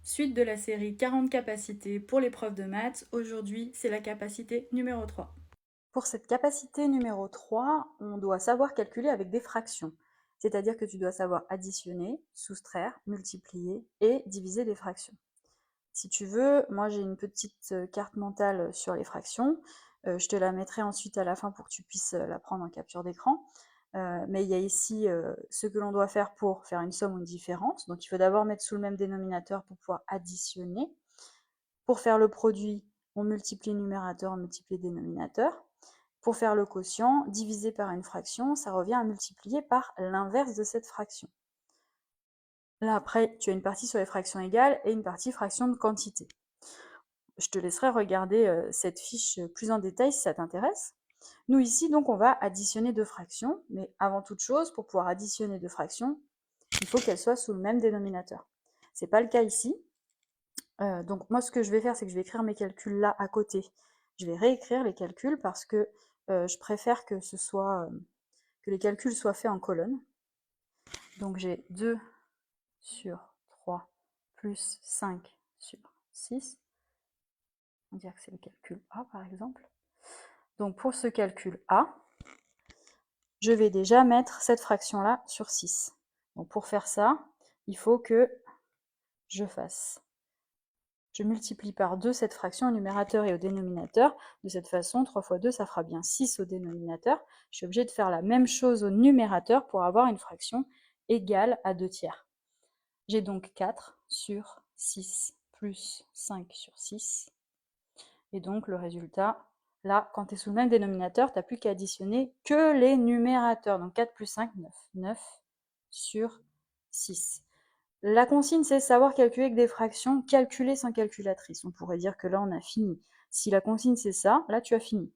Suite de la série 40 capacités pour l'épreuve de maths, aujourd'hui c'est la capacité numéro 3. Pour cette capacité numéro 3, on doit savoir calculer avec des fractions. C'est-à-dire que tu dois savoir additionner, soustraire, multiplier et diviser des fractions. Si tu veux, moi j'ai une petite carte mentale sur les fractions. Je te la mettrai ensuite à la fin pour que tu puisses la prendre en capture d'écran. Mais il y a ici ce que l'on doit faire pour faire une somme ou une différence. Donc il faut d'abord mettre sous le même dénominateur pour pouvoir additionner. Pour faire le produit, on multiplie le numérateur, on multiplie le dénominateur. Pour faire le quotient, diviser par une fraction, ça revient à multiplier par l'inverse de cette fraction. Là, après, tu as une partie sur les fractions égales et une partie fraction de quantité. Je te laisserai regarder cette fiche plus en détail si ça t'intéresse. Nous, ici, donc, on va additionner deux fractions, mais avant toute chose, pour pouvoir additionner deux fractions, il faut qu'elles soient sous le même dénominateur. Ce n'est pas le cas ici. Donc moi, ce que je vais faire, c'est que je vais écrire mes calculs là à côté. Je vais réécrire les calculs parce que je préfère que que les calculs soient faits en colonne. Donc j'ai 2 sur 3 plus 5 sur 6. On dirait que c'est le calcul A par exemple. Donc pour ce calcul A, je vais déjà mettre cette fraction-là sur 6. Donc pour faire ça, il faut que je multiplie par 2 cette fraction au numérateur et au dénominateur. De cette façon, 3 fois 2, ça fera bien 6 au dénominateur. Je suis obligée de faire la même chose au numérateur pour avoir une fraction égale à 2 tiers. J'ai donc 4 sur 6 plus 5 sur 6. Et donc le résultat, là, quand tu es sous le même dénominateur, tu n'as plus qu'à additionner que les numérateurs. Donc 4 plus 5, 9. 9 sur 6. La consigne, c'est savoir calculer avec des fractions, calculer sans calculatrice. On pourrait dire que là, on a fini. Si la consigne, c'est ça, là, tu as fini.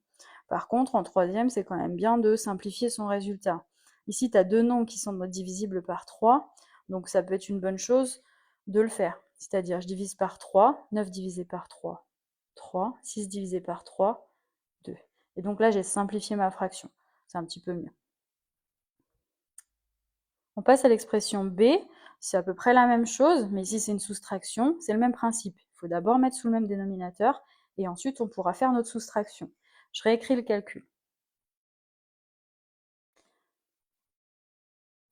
Par contre, en troisième, c'est quand même bien de simplifier son résultat. Ici, tu as deux nombres qui sont divisibles par 3, donc ça peut être une bonne chose de le faire. C'est-à-dire, je divise par 3, 9 divisé par 3, 3, 6 divisé par 3, 2. Et donc là, j'ai simplifié ma fraction. C'est un petit peu mieux. On passe à l'expression B, c'est à peu près la même chose, mais ici c'est une soustraction, c'est le même principe. Il faut d'abord mettre sous le même dénominateur, et ensuite on pourra faire notre soustraction. Je réécris le calcul.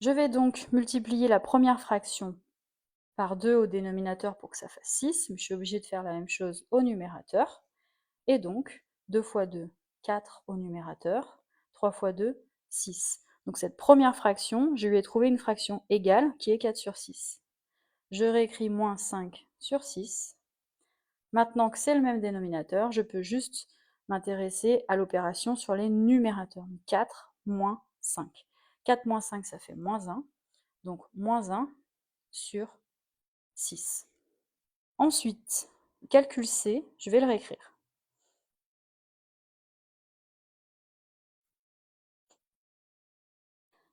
Je vais donc multiplier la première fraction par 2 au dénominateur pour que ça fasse 6, mais je suis obligée de faire la même chose au numérateur. Et donc, 2 fois 2, 4 au numérateur, 3 fois 2, 6. Donc cette première fraction, je lui ai trouvé une fraction égale qui est 4 sur 6. Je réécris moins 5 sur 6. Maintenant que c'est le même dénominateur, je peux juste m'intéresser à l'opération sur les numérateurs. 4 moins 5. 4 moins 5, ça fait moins 1. Donc moins 1 sur 6. Ensuite, calcul C, je vais le réécrire.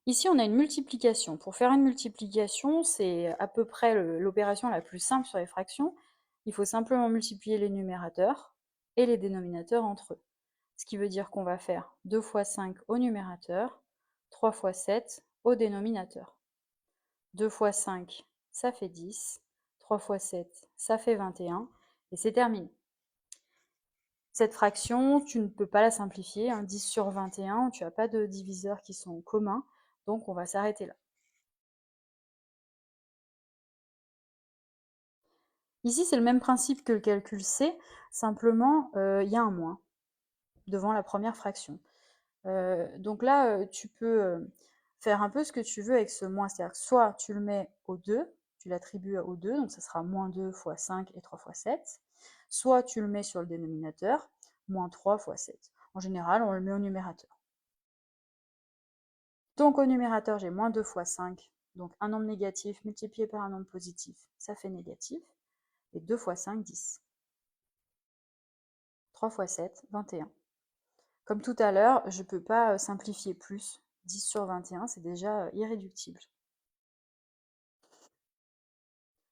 Ici, on a une multiplication. Pour faire une multiplication, c'est à peu près l'opération la plus simple sur les fractions. Il faut simplement multiplier les numérateurs et les dénominateurs entre eux. Ce qui veut dire qu'on va faire 2 fois 5 au numérateur, 3 fois 7 au dénominateur. 2 fois 5, ça fait 10. 3 fois 7, ça fait 21. Et c'est terminé. Cette fraction, tu ne peux pas la simplifier. 10 sur 21, tu n'as pas de diviseurs qui sont communs. Donc on va s'arrêter là. Ici, c'est le même principe que le calcul C, simplement, il y a un moins devant la première fraction. Donc là, tu peux faire un peu ce que tu veux avec ce moins, c'est-à-dire que soit tu le mets au 2, tu l'attribues au 2, donc ça sera moins 2 fois 5 et 3 fois 7, soit tu le mets sur le dénominateur, moins 3 fois 7. En général, on le met au numérateur. Donc au numérateur, j'ai moins 2 fois 5, donc un nombre négatif multiplié par un nombre positif, ça fait négatif, et 2 fois 5, 10. 3 fois 7, 21. Comme tout à l'heure, je ne peux pas simplifier plus. 10 sur 21, c'est déjà irréductible.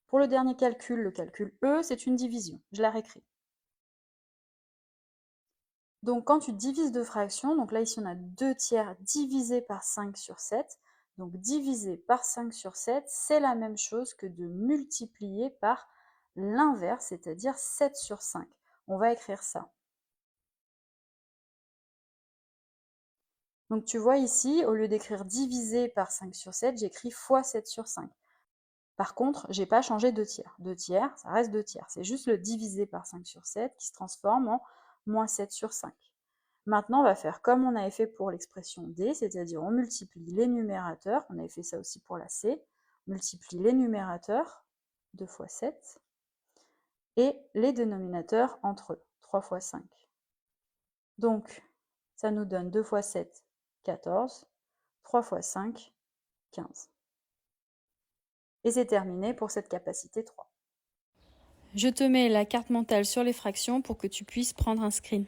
Pour le dernier calcul, le calcul E, c'est une division. Je la réécris. Donc quand tu divises deux fractions, donc là ici on a 2 tiers divisé par 5 sur 7. Donc diviser par 5 sur 7, c'est la même chose que de multiplier par l'inverse, c'est-à-dire 7 sur 5. On va écrire ça. Donc tu vois ici, au lieu d'écrire divisé par 5 sur 7, j'écris fois 7 sur 5. Par contre, je n'ai pas changé de tiers. 2 tiers, ça reste 2 tiers. C'est juste le divisé par 5 sur 7 qui se transforme en moins 7 sur 5. Maintenant, on va faire comme on avait fait pour l'expression D, c'est-à-dire on multiplie les numérateurs, on avait fait ça aussi pour la C, on multiplie les numérateurs, 2 fois 7, et les dénominateurs entre eux, 3 fois 5. Donc, ça nous donne 2 fois 7, 14, 3 fois 5, 15. Et c'est terminé pour cette capacité 3. Je te mets la carte mentale sur les fractions pour que tu puisses prendre un screen.